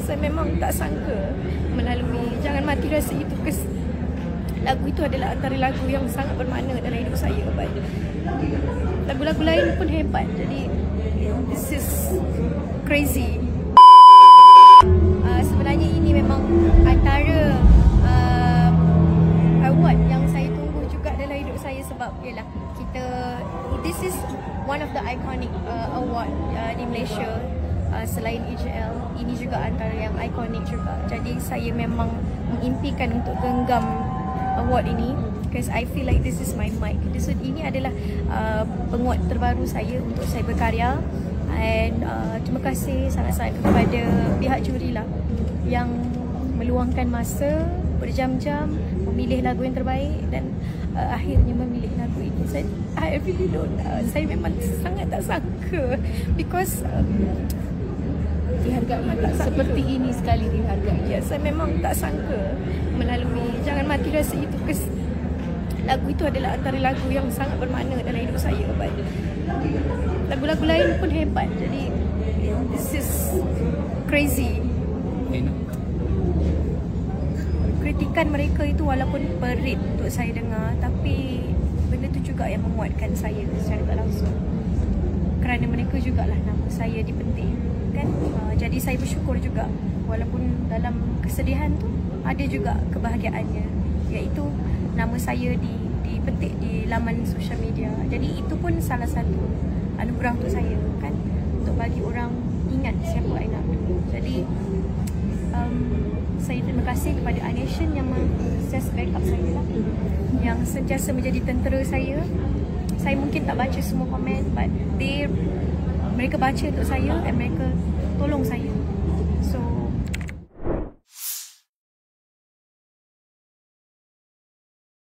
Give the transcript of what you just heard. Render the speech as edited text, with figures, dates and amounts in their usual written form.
Saya memang tak sangka melalui Jangan Mati Rasa itu, lagu itu adalah antara lagu yang sangat bermakna dalam hidup saya. Lagu-lagu lain pun hebat. Jadi this is crazy. Sebenarnya ini memang antara award yang saya tunggu juga dalam hidup saya, sebab yalah, this is one of the iconic award di Malaysia. Selain EJL, ini juga antara yang ikonik juga. Jadi saya memang mengimpikan untuk genggam award ini, because I feel like this is my mic. So ini adalah penguat terbaru saya untuk saya berkarya. And terima kasih sangat-sangat kepada pihak juri lah, yang meluangkan masa berjam-jam memilih lagu yang terbaik dan akhirnya memilih lagu ini. I really don't, saya memang sangat tak sangka, because dihargai seperti ini sekali dihargai. Ya, saya memang tak sangka melalui Jangan Mati Rasa itu, lagu itu adalah antara lagu yang sangat bermakna dalam hidup saya. Lagu-lagu lain pun hebat. Jadi this is crazy. Kritikan mereka itu walaupun perit untuk saya dengar, tapi benda itu juga yang memuatkan saya secara tak langsung, kerana mereka jugalah nama saya dipenting kan. Jadi saya bersyukur juga, walaupun dalam kesedihan tu ada juga kebahagiaannya, iaitu nama saya dipetik di laman sosial media. Jadi itu pun salah satu anugerah untuk saya kan, untuk bagi orang ingat siapa Aina Abdul. Jadi saya terima kasih kepada iNation yang sentiasa backup saya lah, yang sentiasa menjadi tentera saya. Saya mungkin tak baca semua komen, but mereka baca untuk saya dan mereka tolong saya.